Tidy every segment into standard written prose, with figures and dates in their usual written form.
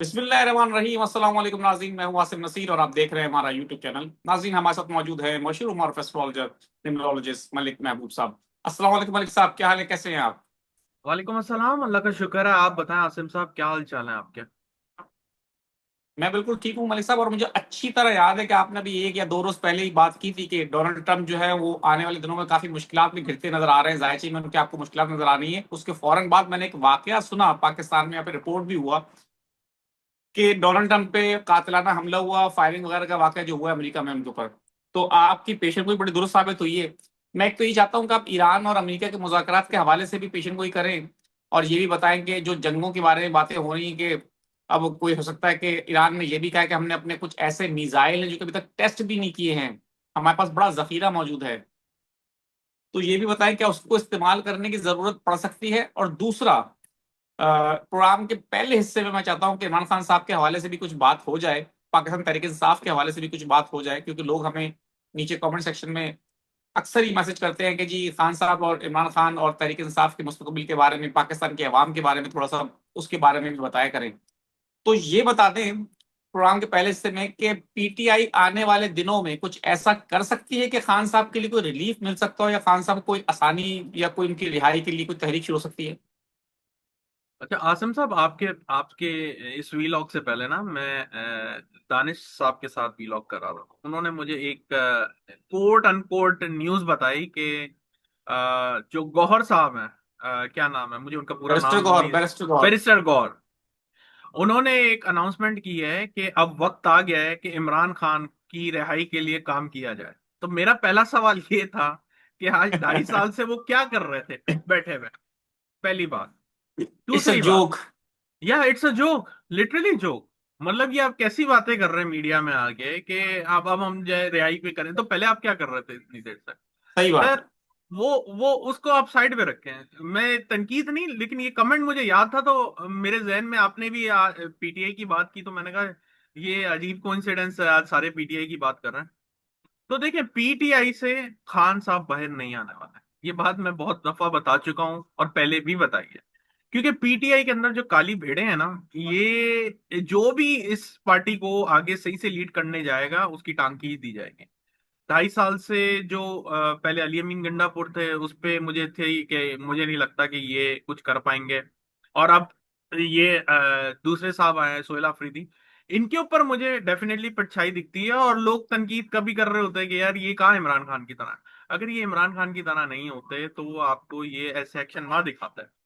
बिस्मिल्लाहिर्रहमानिर्रहीम। अस्सलाम वालेकुम नाज़रीन, मैं हूं वासिम नसीर और आप देख रहे हैं हमारा यूट्यूब चैनल। नाज़रीन, हमारे साथ मौजूद है मशहूर और एस्ट्रोलॉजर न्यूमरोलॉजिस्ट मलिक महबूब साहब। अस्सलाम वालेकुम मलिक साहब, क्या हाल है, कैसे हैं आप? वालेकुम अस्सलाम। अल्लाह का शुक्र है। आप बताएं आसिम साहब, क्या हाल चाल है आपके? मैं बिल्कुल ठीक हूं मलिक साहब, और मुझे अच्छी तरह याद है कि आपने अभी 1 या 2 रोज पहले ही बात की थी कि डोनाल्ड ट्रंप जो है वो आने वाले दिनों में काफी मुश्किलात में घिरते नजर आ रहे हैं। जायची में उनकी आपको मुश्किलात नजर आ रही है। उसके फौरन बाद मैंने एक वाकया सुना, पाकिस्तान में यहाँ पे रिपोर्ट भी हुआ कि डोनाल्ड ट्रंप पे कातिलाना हमला हुआ, फायरिंग वगैरह का वाकया जो हुआ है अमेरिका में उनके ऊपर। तो आपकी पेशेंट गोई बड़ी दुरुस्त साबित हुई है। मैं एक तो ये चाहता हूँ कि आप ईरान और अमेरिका के मुज़ाकरात के हवाले से भी पेशेंट गोई करें, और ये भी बताएं कि जो जंगों के बारे में बातें हो रही हैं कि अब कोई हो सकता है कि ईरान ने यह भी कहा है कि हमने अपने कुछ ऐसे मिसाइल हैं जो कि अभी तक टेस्ट भी नहीं किए हैं, हमारे पास बड़ा जखीरा मौजूद है। तो ये भी बताएं क्या उसको इस्तेमाल करने की जरूरत पड़ सकती है। और दूसरा, प्रोग्राम के पहले हिस्से में मैं चाहता हूं कि इमरान खान साहब के हवाले से भी कुछ बात हो जाए, पाकिस्तान तहरीक इंसाफ के हवाले से भी कुछ बात हो जाए, क्योंकि लोग हमें नीचे कमेंट सेक्शन में अक्सर ही मैसेज करते हैं कि जी खान साहब और इमरान खान और तहरीक इंसाफ के मुस्तकबिल के बारे में, पाकिस्तान के अवाम के बारे में थोड़ा सा उसके बारे में भी बताया करें। तो ये बता दें प्रोग्राम के पहले हिस्से में कि पीटीआई आने वाले दिनों में कुछ ऐसा कर सकती है कि खान साहब के लिए कोई रिलीफ मिल सकता हो, या खान साहब को कोई आसानी या कोई उनकी रिहाई के लिए कोई तहरीक शुरू हो सकती है। अच्छा आसिम साहब, आपके आपके इस वीलॉग से पहले ना मैं दानिश साहब के साथ वीलॉग कर रहा था। उन्होंने मुझे एक कोट अनकोट न्यूज बताई कि जो गौहर साहब हैं, क्या नाम है, मुझे उनका पूरा बैरिस्टर नाम गौहर, नहीं। बैरिस्टर गौहर। बैरिस्टर गौर। उन्होंने एक अनाउंसमेंट की है कि अब वक्त आ गया है कि इमरान खान की रिहाई के लिए काम किया जाए। तो मेरा पहला सवाल ये था कि आज 2.5 साल से वो क्या कर रहे थे बैठे हुए। पहली बात। इट्स अ दूसरी बात, जोक। या it's a joke, literally joke. मतलब ये आप कैसी बातें कर रहे हैं मीडिया में आके कि अब हम जो है रिहाई पे करें, तो पहले आप क्या कर रहे थे इतनी देर से? सही बात। खैर, वो उसको आप साइड पे रखें। मैं तनकीद नहीं, लेकिन ये कमेंट मुझे याद था तो मेरे जहन में आपने भी पीटीआई की बात की तो मैंने कहा ये अजीब कोइंसिडेंस है, आज सारे पीटीआई की बात कर रहे हैं। तो देखिए, पीटीआई से खान साहब बाहर नहीं आने वाला है। ये बात मैं बहुत दफा बता चुका हूं और पहले भी बताई है। क्योंकि पीटीआई के अंदर जो काली भेड़े हैं ना, ये जो भी इस पार्टी को आगे सही से लीड करने जाएगा उसकी टांग खींच दी जाएगी। 2.5 साल से जो पहले अली अमीन गंडापुर थे उस पे मुझे थे कि मुझे नहीं लगता कि ये कुछ कर पाएंगे। और अब ये दूसरे साहब आए हैं, सोहेल अफरीदी। इनके ऊपर मुझे डेफिनेटली परछाई दिखती है और लोग तनकीद कभी कर रहे होते हैं कि यार ये कहाँ इमरान खान की तरह। अगर ये इमरान खान की तरह नहीं होते तो वो आपको ये ऐसे एक्शन ना दिखाता है।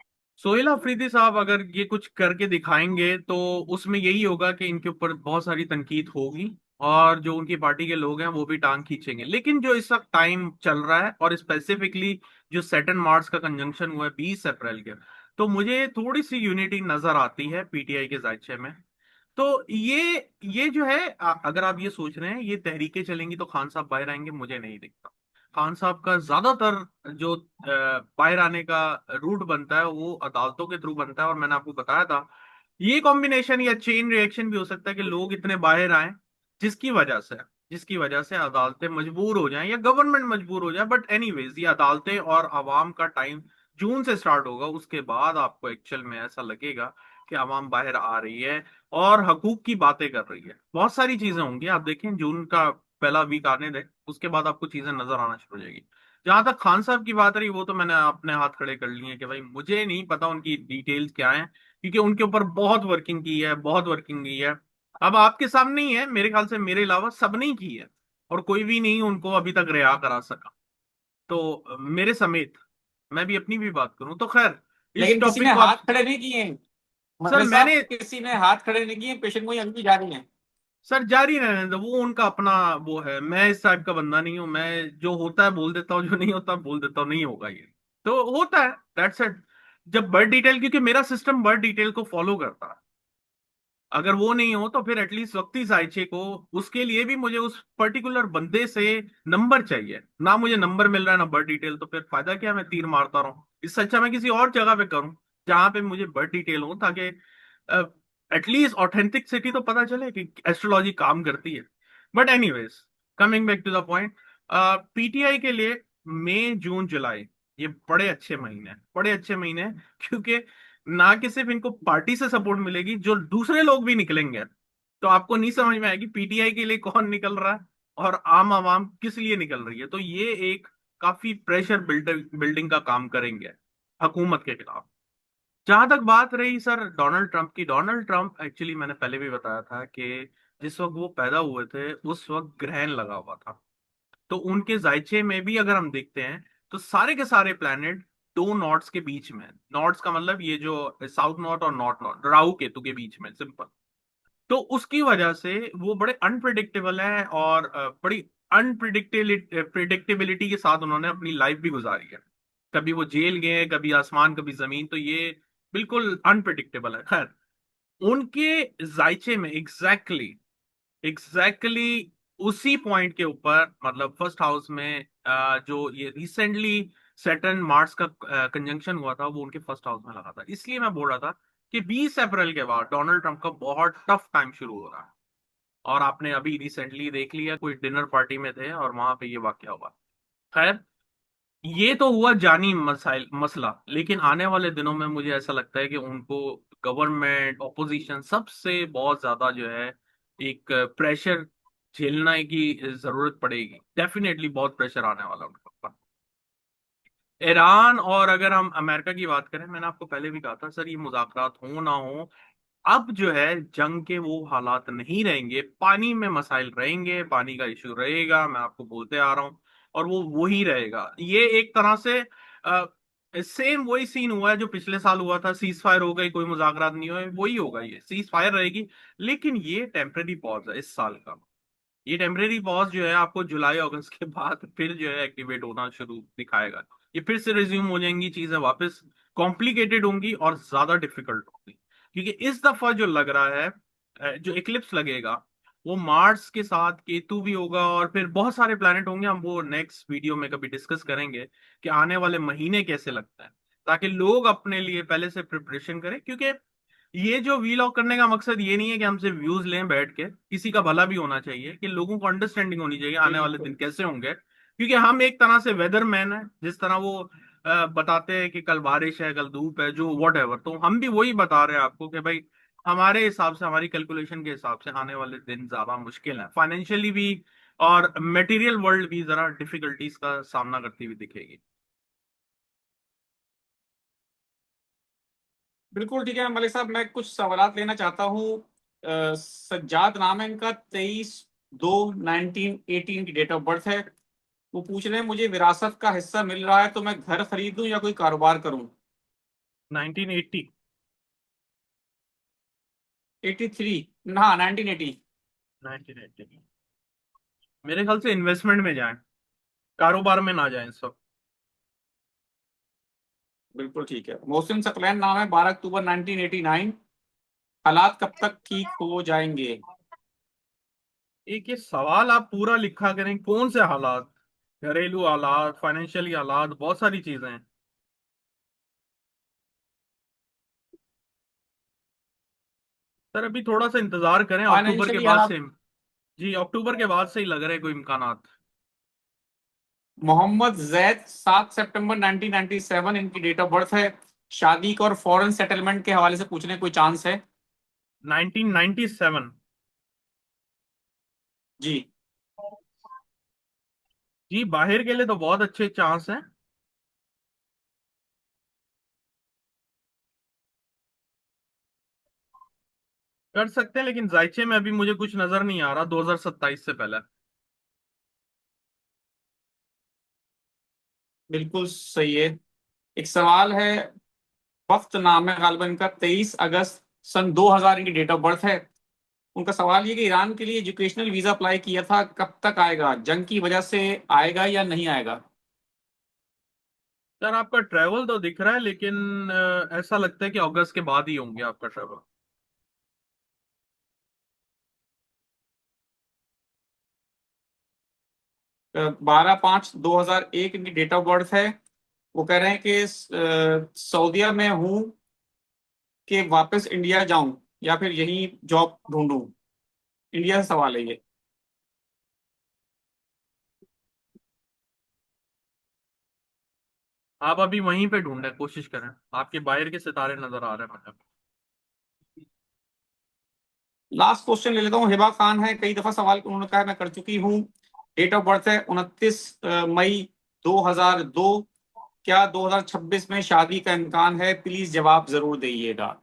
सोहेल अफरीदी साहब अगर ये कुछ करके दिखाएंगे तो उसमें यही होगा कि इनके ऊपर बहुत सारी तनकीद होगी और जो उनकी पार्टी के लोग हैं वो भी टांग खींचेंगे। लेकिन जो इस वक्त टाइम चल रहा है और स्पेसिफिकली जो सैटर्न मार्स का कंजंक्शन हुआ है 20 अप्रैल के, तो मुझे थोड़ी सी यूनिटी नजर आती है पीटीआई के जायचे में। तो ये जो है, अगर आप ये सोच रहे हैं ये तहरीकें चलेंगी तो खान साहब बाहर आएंगे, मुझे नहीं दिखता। खान साहब का ज्यादातर जो बाहर आने का रूट बनता है वो अदालतों के थ्रू बनता है। और मैंने आपको बताया था ये कॉम्बिनेशन या चेन रिएक्शन भी हो सकता है कि लोग इतने बाहर आए जिसकी वजह से जिसकी वजह से अदालतें मजबूर हो जाएं या गवर्नमेंट मजबूर हो जाए। बट एनीवेज, ये अदालतें और आवाम का टाइम जून से स्टार्ट होगा। उसके बाद आपको एक्चुअल में ऐसा लगेगा कि आवाम बाहर आ रही है और हकूक की बातें कर रही है। बहुत सारी चीजें होंगी, आप देखें जून का पहला वीक आने दें, उसके बाद आपको चीजें नजर आना शुरू हो जाएगी। जहां तक खान साहब की बात रही, वो तो मैंने अपने हाथ खड़े कर लिए हैं कि भाई मुझे नहीं पता उनकी डिटेल्स क्या है, क्योंकि उनके ऊपर बहुत वर्किंग की है, बहुत वर्किंग की है। अब आपके सामने ही है, मेरे ख्याल से मेरे अलावा सबने ही की है और कोई भी नहीं उनको अभी तक रिहा करा सका। तो मेरे समेत, मैं भी अपनी भी बात करूं तो खैर इस लेकिन किसी ने टॉपिक को हाथ आप। खड़े नहीं किए। सर मलिक साहब, मैंने किसी ने हाथ खड़े नहीं किए, पेशेंट को अभी भी जारी है। सर जारी रहने दो, वो उनका अपना वो है। मैं इस टाइप का बंदा नहीं हूं। मैं जो होता है बोल देता हूँ, जो नहीं होता बोल देता हूँ, नहीं होगा ये तो होता है। That's it. जब बर्थ डिटेल, क्योंकि मेरा सिस्टम बर्थ डिटेल को फॉलो करता है, अगर वो नहीं हो तो फिर एटलीस्ट वक्ती साइचे को, उसके लिए भी मुझे उस पर्टिकुलर बंदे से नंबर चाहिए ना। मुझे नंबर मिल रहा है ना बर्थ डिटेल, तो फिर फायदा क्या मैं तीर मारता रहूं। इससे अच्छा मैं किसी और जगह पे करूं जहां पे मुझे बर्थ डिटेल हो, ताकि एटलीस्ट ऑथेंटिसिटी तो पता चले कि एस्ट्रोलॉजी काम करती है। But anyways, coming back to the point, PTI के लिए मई जून जुलाई ये बड़े अच्छे महीने हैं, बड़े अच्छे महीने हैं। क्योंकि ना कि सिर्फ इनको पार्टी से सपोर्ट मिलेगी, जो दूसरे लोग भी निकलेंगे। तो आपको नहीं समझ में आएगी पीटीआई के लिए कौन निकल रहा है और आम आवाम किस लिए निकल रही है। तो ये एक काफी प्रेशर बिल्डिंग का काम करेंगे हुकूमत के खिलाफ। जहां तक बात रही सर डोनाल्ड ट्रंप की, डोनाल्ड ट्रंप एक्चुअली मैंने पहले भी बताया था कि जिस वक्त वो पैदा हुए थे उस वक्त ग्रहण लगा हुआ था। तो उनके जायचे में भी अगर हम देखते हैं तो सारे के सारे प्लैनेट दो नॉर्ड्स के बीच में, नॉर्ड्स का मतलब ये जो साउथ नॉर्थ और नॉर्थ नॉर्थ, राहु केतु के बीच में, सिंपल। तो उसकी वजह से वो बड़े अनप्रिडिक्टेबल है और बड़ी अनप्रिडिक्टेबिलिटी के साथ उन्होंने अपनी लाइफ भी गुजारी है। कभी वो जेल गए, कभी आसमान, कभी जमीन। तो ये बिल्कुल अनप्रिडिक्टेबल है। खैर, उनके जायचे में एग्जैक्टली उसी पॉइंट के ऊपर, मतलब फर्स्ट हाउस में जो ये रिसेंटली सैटर्न मार्स का कंजंक्शन हुआ था, वो उनके फर्स्ट हाउस में लगा था। इसलिए मैं बोल रहा था कि 20 अप्रैल के बाद डोनाल्ड ट्रंप का बहुत टफ टाइम शुरू हो रहा है। और आपने अभी रिसेंटली देख लिया, कोई डिनर पार्टी में थे और वहां पे ये वाकया हुआ। खैर, ये तो हुआ जानी मसाइल मसला, लेकिन आने वाले दिनों में मुझे ऐसा लगता है कि उनको गवर्नमेंट, ऑपोजिशन, सबसे बहुत ज्यादा जो है एक प्रेशर झेलने की जरूरत पड़ेगी। डेफिनेटली बहुत प्रेशर आने वाला है उनके ऊपर। ईरान और अगर हम अमेरिका की बात करें, मैंने आपको पहले भी कहा था सर, ये मुज़ाकरात हो ना हो, अब जो है जंग के वो हालात नहीं रहेंगे। पानी में मसाइल रहेंगे, पानी का इशू रहेगा, मैं आपको बोलते आ रहा हूँ। और वो वही रहेगा। ये एक तरह से सेम वही सीन हुआ है जो पिछले साल हुआ था, सीज फायर हो गई, कोई मुज़ाकरात नहीं हुए, वही होगा। ये सीज फायर रहेगी, लेकिन ये टेम्परेरी पॉज है इस साल का। ये टेम्परेरी पॉज जो है आपको जुलाई अगस्त के बाद फिर जो है एक्टिवेट होना शुरू दिखाएगा। ये फिर से रिज्यूम हो जाएंगी चीजें, वापस कॉम्प्लिकेटेड होंगी और ज्यादा डिफिकल्ट होंगी। क्योंकि इस दफा जो लग रहा है, जो इक्लिप्स लगेगा, वो मार्स के साथ केतु भी होगा और फिर बहुत सारे प्लैनेट होंगे। हम वो नेक्स्ट वीडियो में कभी डिस्कस करेंगे कि आने वाले महीने कैसे लगता है, ताकि लोग अपने लिए पहले से प्रिपरेशन करें। क्योंकि ये जो वीलॉग करने का मकसद ये नहीं है कि हम सिर्फ व्यूज लें बैठ के, किसी का भला भी होना चाहिए, कि लोगों को अंडरस्टैंडिंग होनी चाहिए आने वाले दिन बिल्कुल। कैसे होंगे। क्योंकि हम एक तरह से वेदर मैन है, जिस तरह वो बताते हैं कि कल बारिश है, कल धूप है, जो वॉट एवर, तो हम भी वही बता रहे हैं आपको कि भाई हमारे हिसाब से, हमारी कैलकुलेशन के हिसाब से आने वाले दिन ज्यादा मुश्किल है, फाइनेंशियली भी और मटेरियल वर्ल्ड भी जरा डिफिकल्टीज का सामना करती हुई दिखेगी। बिल्कुल ठीक है मलिक साहब, मैं कुछ सवालात लेना चाहता हूँ। सज्जाद नाम है इनका, 23/2/1918 की डेट ऑफ बर्थ है। वो पूछ रहे हैं मुझे विरासत का हिस्सा मिल रहा है तो मैं घर खरीदूं या कोई कारोबार करूं। 1980। 83। हाँ, 1980। 1980 मेरे ख्याल से इन्वेस्टमेंट में जाएं, कारोबार में ना जाएं सब। बिल्कुल ठीक है। मोहसिन सकलैन नाम है, 12 अक्टूबर 1989। हालात कब तक ठीक हो जाएंगे। एक ये सवाल आप पूरा लिखा करें, कौन से हालात? घरेलू हालात, फाइनेंशियली हालात, बहुत सारी चीजें हैं। सर अभी थोड़ा सा इंतजार करें, अक्टूबर के फाइनेंशियली बाद हालात। से। जी, अक्टूबर के बाद से ही लग रहे हैं कोई इम्कानात। मोहम्मद जैद, 7 सितंबर 1997 इनकी डेट ऑफ बर्थ है। शादी का और फॉरेन सेटलमेंट के हवाले से पूछने कोई चांस है। 1997। जी। जी, बाहर के लिए तो बहुत अच्छे चांस हैं। कर सकते हैं, लेकिन जायचे में अभी मुझे कुछ नजर नहीं आ रहा 2027 से पहले। बिल्कुल सही है। एक सवाल है, वक्त नाम है गालिबा इनका, 23 अगस्त 2000 इनकी डेट ऑफ बर्थ है। उनका सवाल ये कि ईरान के लिए एजुकेशनल वीजा अप्लाई किया था, कब तक आएगा, जंग की वजह से आएगा या नहीं आएगा। सर आपका ट्रैवल तो दिख रहा है, लेकिन ऐसा लगता है कि अगस्त के बाद ही होंगे आपका ट्रैवल। 12/5/2001 इनकी डेट ऑफ बर्थ है। वो कह रहे हैं कि सऊदीया में हूँ कि वापस इंडिया जाऊं या फिर यहीं जॉब ढूंढूं। इंडिया से सवाल है ये। आप अभी वहीं पे ढूंढने की कोशिश करें, आपके बाहर के सितारे नजर आ रहे हैं मुझे। लास्ट क्वेश्चन ले लेता हूँ। हिबा खान है, कई दफा सवाल उन्होंने कहा मैं कर चुकी हूँ। डेट ऑफ बर्थ है 29 मई 2002। क्या 2026 में शादी का इम्कान है? प्लीज जवाब जरूर दीजिएगा।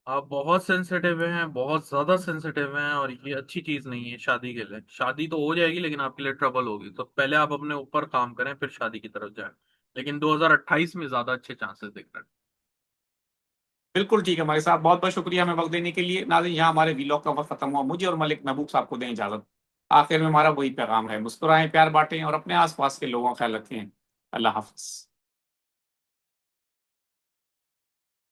आप बहुत सेंसिटिव हैं, बहुत ज्यादा सेंसिटिव हैं, और ये अच्छी चीज नहीं है शादी के लिए। शादी तो हो जाएगी लेकिन आपके लिए ट्रबल होगी, तो पहले आप अपने ऊपर काम करें फिर शादी की तरफ जाएं। लेकिन 2028 में ज्यादा अच्छे चांसेस दिख रहे हैं। बिल्कुल ठीक है मलिक साहब, बहुत बहुत शुक्रिया हमें वक्त देने के लिए। नाज़रीन, यहाँ हमारे व्लॉग का वक्त खत्म हुआ। मुझे और मलिक महबूब साहब को दें इजाजत। आखिर में हमारा वही पैगाम है, मुस्कुराएं, प्यार बांटें और अपने आसपास के लोगों का ख्याल रखें। अल्लाह हाफिज।